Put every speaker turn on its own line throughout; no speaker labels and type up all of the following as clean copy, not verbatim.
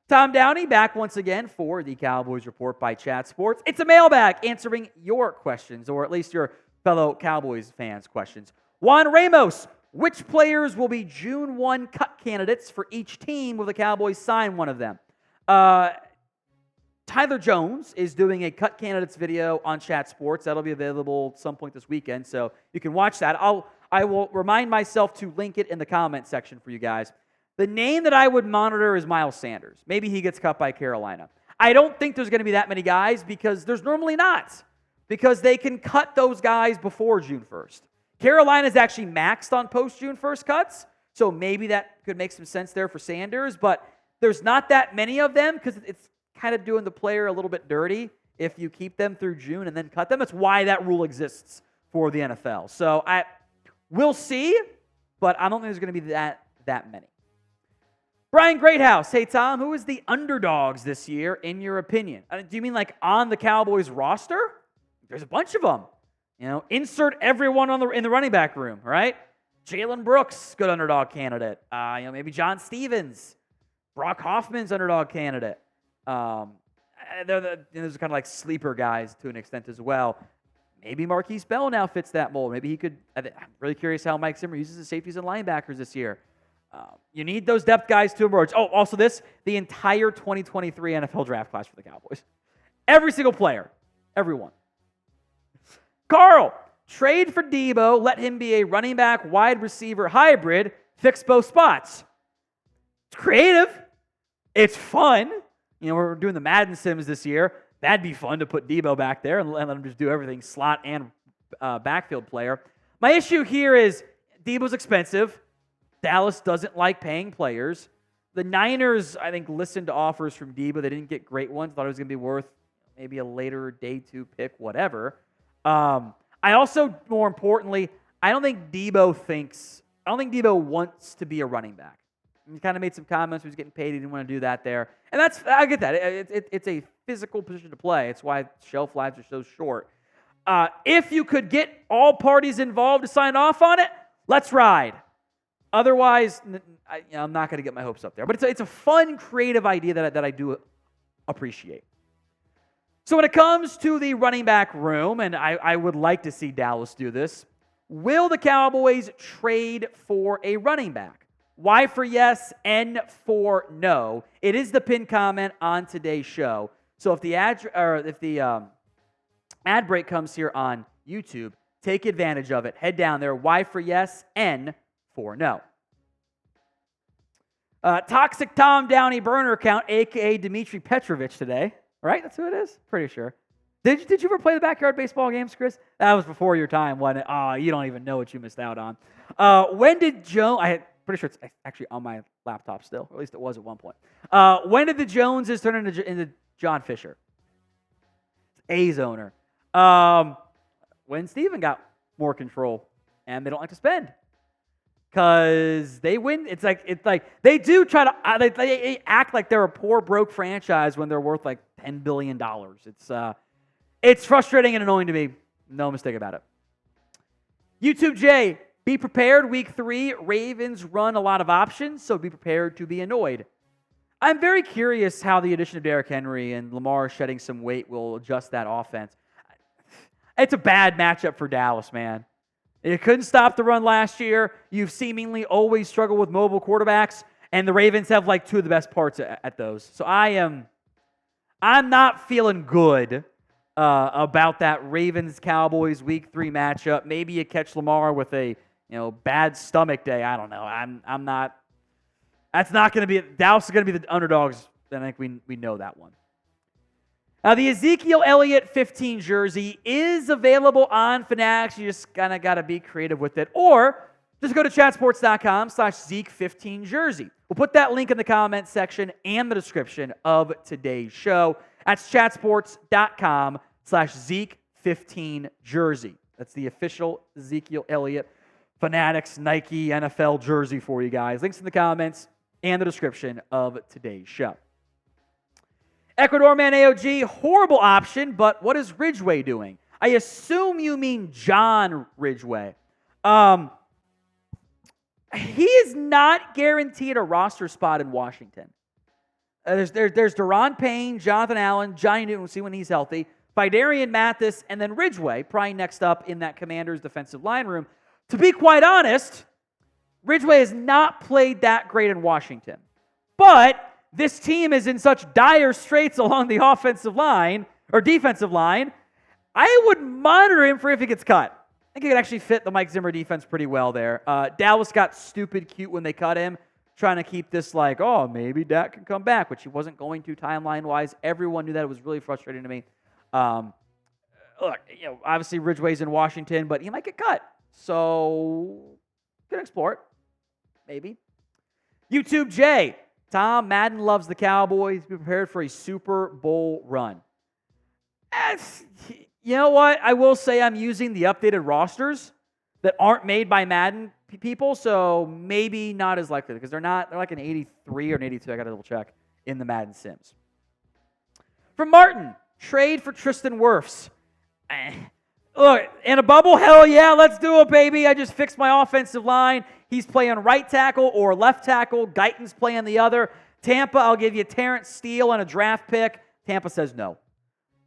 Tom Downey back once again for the Cowboys Report by Chat Sports. It's a mailbag answering your questions, or at least your fellow Cowboys fans' questions. Juan Ramos, which players will be June 1 cut candidates for each team? Will the Cowboys sign one of them? Tyler Jones is doing a cut candidates video on Chat Sports. That'll be available at some point this weekend, so you can watch that. I will remind myself to link it in the comment section for you guys. The name that I would monitor is Miles Sanders. Maybe he gets cut by Carolina. I don't think there's going to be that many guys because there's normally not, because they can cut those guys before June 1st. Carolina's actually maxed on post-June 1st cuts, so maybe that could make some sense there for Sanders, but there's not that many of them because it's kind of doing the player a little bit dirty if you keep them through June and then cut them. That's why that rule exists for the NFL. So we'll see, but I don't think there's going to be that many. Brian Greathouse, hey Tom, who is the underdogs this year in your opinion? Do you mean like on the Cowboys roster? There's a bunch of them. Insert everyone in the running back room, right? Jalen Brooks, good underdog candidate. Maybe John Stevens, Brock Hoffman's underdog candidate. Those are kind of like sleeper guys to an extent as well. Maybe Marquise Bell now fits that mold. Maybe he could. I'm really curious how Mike Zimmer uses his safeties and linebackers this year. You need those depth guys to emerge. Oh, also the entire 2023 NFL draft class for the Cowboys. Every single player. Everyone. Carl, trade for Deebo. Let him be a running back, wide receiver hybrid. Fix both spots. It's creative. It's fun. We're doing the Madden sims this year. That'd be fun to put Deebo back there and let him just do everything, slot and backfield player. My issue here is Deebo's expensive. Dallas doesn't like paying players. The Niners, I think, listened to offers from Deebo. They didn't get great ones. Thought it was going to be worth maybe a later day 2 pick, whatever. I also, more importantly, I don't think Deebo wants to be a running back. He kind of made some comments. He was getting paid. He didn't want to do that there. And I get that. It's a physical position to play. It's why shelf lives are so short. If you could get all parties involved to sign off on it, let's ride. Otherwise, I'm not going to get my hopes up there. But it's a fun, creative idea that I do appreciate. So when it comes to the running back room, and I would like to see Dallas do this, will the Cowboys trade for a running back? Y for yes, N for no. It is the pinned comment on today's show. So if the ad break comes here on YouTube, take advantage of it. Head down there. Y for yes, N for no. Toxic Tom Downey burner account, a.k.a. Dmitry Petrovich today. Right? That's who it is? Pretty sure. Did you ever play the backyard baseball games, Chris? That was before your time, wasn't it? You don't even know what you missed out on. When did Jones... Pretty sure it's actually on my laptop still. Or at least it was at one point. When did the Joneses turn into John Fisher? A's owner. When Steven got more control, and they don't like to spend. Because they win. It's like they do try to they act like they're a poor broke franchise when they're worth like $10 billion. It's frustrating and annoying to me. No mistake about it. YouTube J, be prepared. Week 3, Ravens run a lot of options, so be prepared to be annoyed. I'm very curious how the addition of Derrick Henry and Lamar shedding some weight will adjust that offense. It's a bad matchup for Dallas, man. It couldn't stop the run last year. You've seemingly always struggled with mobile quarterbacks, and the Ravens have like 2 of the best parts at those. So I'm not feeling good about that Ravens-Cowboys Week 3 matchup. Maybe you catch Lamar with a bad stomach day. I don't know. I'm not. That's not going to be. Dallas is going to be the underdogs. I think we know that one. Now, the Ezekiel Elliott 15 jersey is available on Fanatics. You just kind of got to be creative with it. Or just go to chatsports.com/Zeke15 jersey. We'll put that link in the comment section and the description of today's show. That's chatsports.com/Zeke15 jersey. That's the official Ezekiel Elliott Fanatics Nike NFL jersey for you guys. Links in the comments and the description of today's show. Ecuador Man AOG, horrible option, but what is Ridgeway doing? I assume you mean John Ridgeway. He is not guaranteed a roster spot in Washington. There's Daron Payne, Jonathan Allen, Johnny Newton, we'll see when he's healthy, Fidarian Mathis, and then Ridgeway, probably next up in that Commanders defensive line room. To be quite honest, Ridgeway has not played that great in Washington. But this team is in such dire straits along the offensive line, or defensive line, I would monitor him for if he gets cut. I think he could actually fit the Mike Zimmer defense pretty well there. Dallas got stupid cute when they cut him, trying to keep this like, oh, maybe Dak can come back, which he wasn't going to timeline-wise. Everyone knew that. It was really frustrating to me. Look, obviously Ridgeway's in Washington, but he might get cut. So, can explore it. Maybe. YouTube J. Tom, Madden loves the Cowboys. Be prepared for a Super Bowl run. You know what? I will say I'm using the updated rosters that aren't made by Madden people, so maybe not as likely because they're like an 83 or an 82. I got to double check in the Madden Sims. From Martin, trade for Tristan Wirfs. Look, in a bubble, hell yeah, let's do it, baby. I just fixed my offensive line. He's playing right tackle or left tackle. Guyton's playing the other. Tampa, I'll give you Terrence Steele and a draft pick. Tampa says no.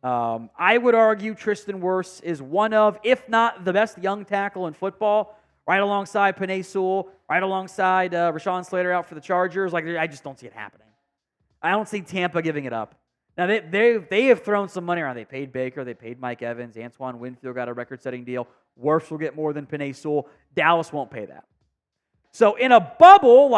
I would argue Tristan Wirfs is one of, if not the best young tackle in football, right alongside Penei Sewell, right alongside Rashawn Slater out for the Chargers. I just don't see it happening. I don't see Tampa giving it up. Now, they have thrown some money around. They paid Baker. They paid Mike Evans. Antoine Winfield got a record-setting deal. Wirfs will get more than Penei Sewell. Dallas won't pay that. So in a bubble,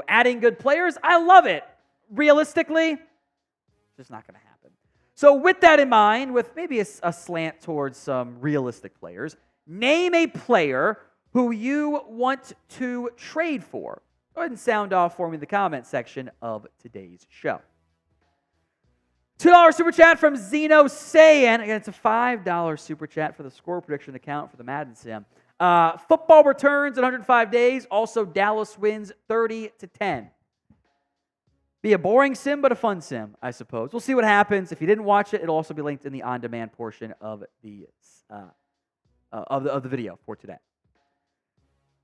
adding good players, I love it. Realistically, it's just not going to happen. So with that in mind, with maybe a slant towards some realistic players, name a player who you want to trade for. Go ahead and sound off for me in the comment section of today's show. $2 super chat from Zeno Sayan. Again, it's a $5 super chat for the score prediction account for the Madden Sim. Football returns in 105 days. Also, Dallas wins 30-10. Be a boring sim, but a fun sim, I suppose. We'll see what happens. If you didn't watch it, it'll also be linked in the on-demand portion of the video for today.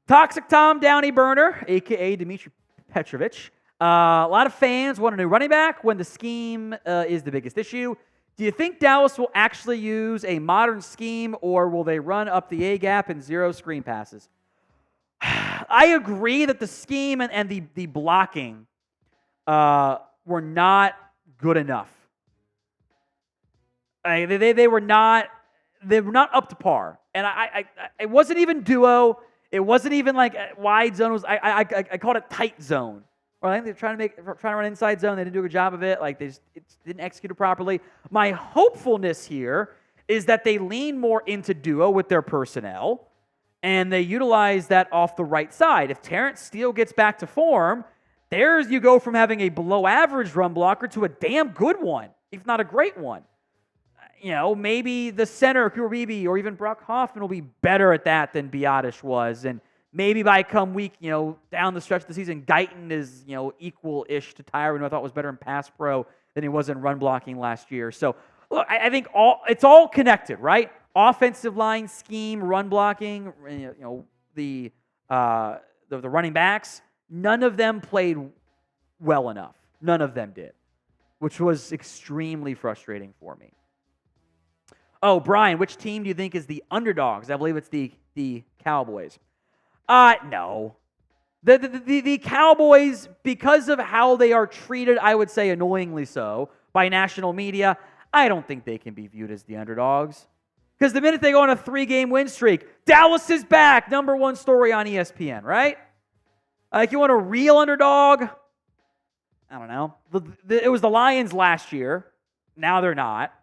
Toxic Tom Downey burner, a.k.a. Dmitry Petrovich. A lot of fans want a new running back when the scheme is the biggest issue. Do you think Dallas will actually use a modern scheme, or will they run up the A-gap and zero screen passes? I agree that the scheme and the blocking were not good enough. They were not up to par. And it wasn't even duo. It wasn't even like wide zone. I called it tight zone. Or I think they're trying to run inside zone. They didn't do a good job of it. It didn't execute it properly. My hopefulness here is that they lean more into duo with their personnel, and they utilize that off the right side. If Terrence Steele gets back to form, you go from having a below-average run blocker to a damn good one, if not a great one. Maybe the center, Kuribi, or even Brock Hoffman will be better at that than Biotish was, and maybe by come week, down the stretch of the season, Guyton is, equal-ish to Tyron, who I thought was better in pass pro than he was in run blocking last year. So, look, I think it's all connected, right? Offensive line scheme, run blocking, the running backs, none of them played well enough. None of them did, which was extremely frustrating for me. Oh, Brian, which team do you think is the underdogs? I believe it's the Cowboys. No. The Cowboys, because of how they are treated, I would say annoyingly so, by national media, I don't think they can be viewed as the underdogs. Because the minute they go on a 3-game win streak, Dallas is back, number one story on ESPN, right? You want a real underdog? I don't know. It was the Lions last year. Now they're not.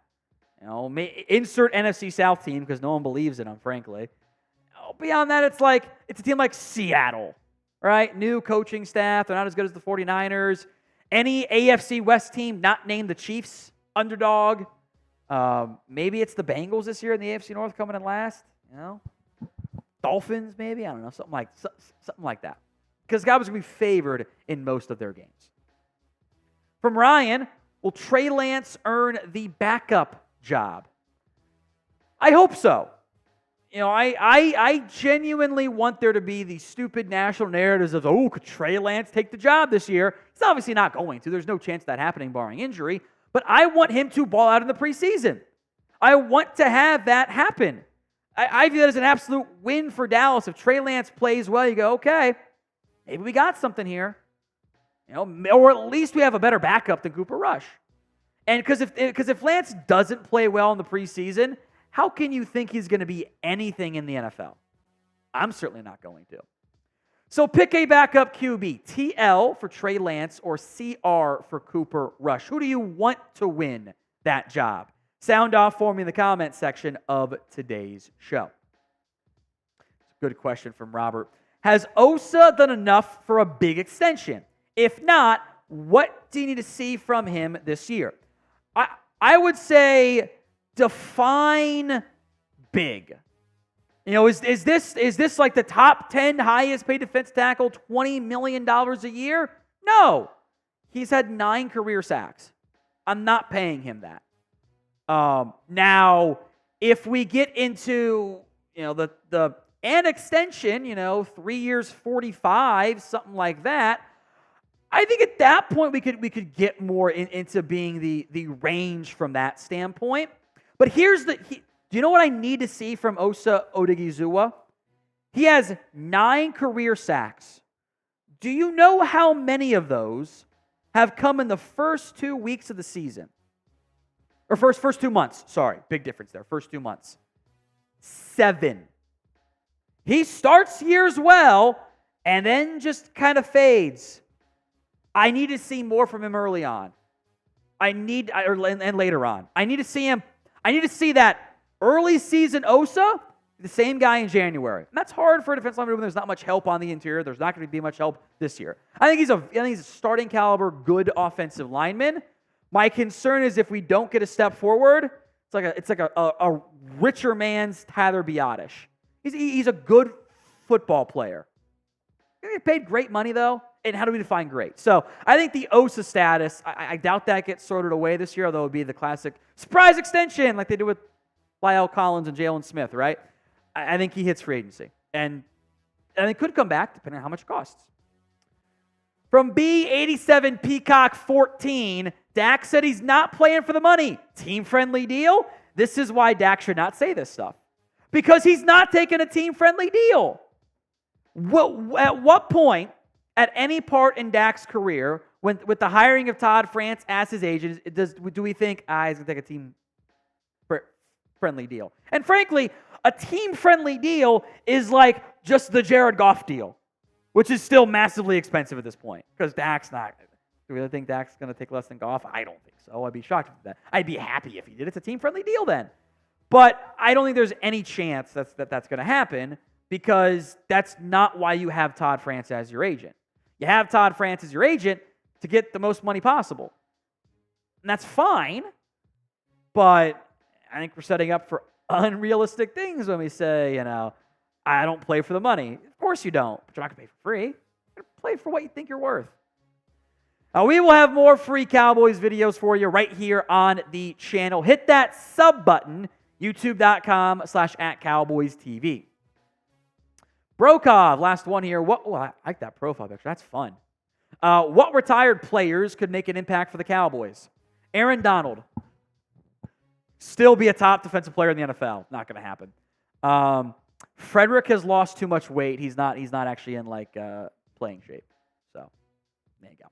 Insert NFC South team because no one believes in them, frankly. Beyond that, it's a team like Seattle, right? New coaching staff. They're not as good as the 49ers. Any AFC West team not named the Chiefs, underdog. Maybe it's the Bengals this year in the AFC North coming in last. Dolphins, maybe. I don't know. Something like that. Because Cowboys will be favored in most of their games. From Ryan, will Trey Lance earn the backup job? I hope so. I genuinely want there to be these stupid national narratives of, could Trey Lance take the job this year? He's obviously not going to. There's no chance of that happening barring injury. But I want him to ball out in the preseason. I want to have that happen. I view that as an absolute win for Dallas. If Trey Lance plays well, you go, okay, maybe we got something here. Or at least we have a better backup than Cooper Rush. And because if Lance doesn't play well in the preseason, how can you think he's going to be anything in the NFL? I'm certainly not going to. So pick a backup QB, TL for Trey Lance or CR for Cooper Rush. Who do you want to win that job? Sound off for me in the comment section of today's show. Good question from Robert. Has Osa done enough for a big extension? If not, what do you need to see from him this year? I would say define big. Is this like the top 10 highest paid defense tackle, $20 million a year? No. He's had 9 career sacks. I'm not paying him that. Now, if we get into, an extension, 3 years, 45, something like that, I think at that point we could get more into being the range from that standpoint. But do you know what I need to see from Osa Odighizuwa? He has 9 career sacks. Do you know how many of those have come in the first 2 weeks of the season? Or first 2 months. Sorry, big difference there. First 2 months. 7. He starts years well and then just kind of fades. I need to see more from him early on. And later on. I need to see that early season Osa, the same guy in January. And that's hard for a defensive lineman when there's not much help on the interior. There's not going to be much help this year. I think he's a starting caliber, good offensive lineman. My concern is if we don't get a step forward, it's like a richer man's Tyler Biotish. He's a good football player. He get paid great money though. And how do we define great? So I think the Osa status, I doubt that gets sorted away this year, although it would be the classic surprise extension like they do with Lyle Collins and Jalen Smith, right? I think he hits free agency. And it could come back depending on how much it costs. From B87 Peacock 14, Dak said he's not playing for the money. Team-friendly deal? This is why Dak should not say this stuff. Because he's not taking a team-friendly deal. At what point, at any part in Dak's career, with the hiring of Todd France as his agent, do we think, he's going to take a team-friendly deal? And frankly, a team-friendly deal is like just the Jared Goff deal, which is still massively expensive at this point because Dak's not. Do we really think Dak's going to take less than Goff? I don't think so. I'd be shocked if that. I'd be happy if he did. It's a team-friendly deal then. But I don't think there's any chance that's going to happen because that's not why you have Todd France as your agent. You have Todd France as your agent to get the most money possible. And that's fine, but I think we're setting up for unrealistic things when we say, I don't play for the money. Of course you don't, but you're not going to pay for free. You're going to play for what you think you're worth. We will have more free Cowboys videos for you right here on the channel. Hit that sub button, youtube.com/@CowboysTV. Brokov, last one here. I like that profile picture. That's fun. What retired players could make an impact for the Cowboys? Aaron Donald. Still be a top defensive player in the NFL. Not going to happen. Frederick has lost too much weight. He's not actually in playing shape. So, there you go.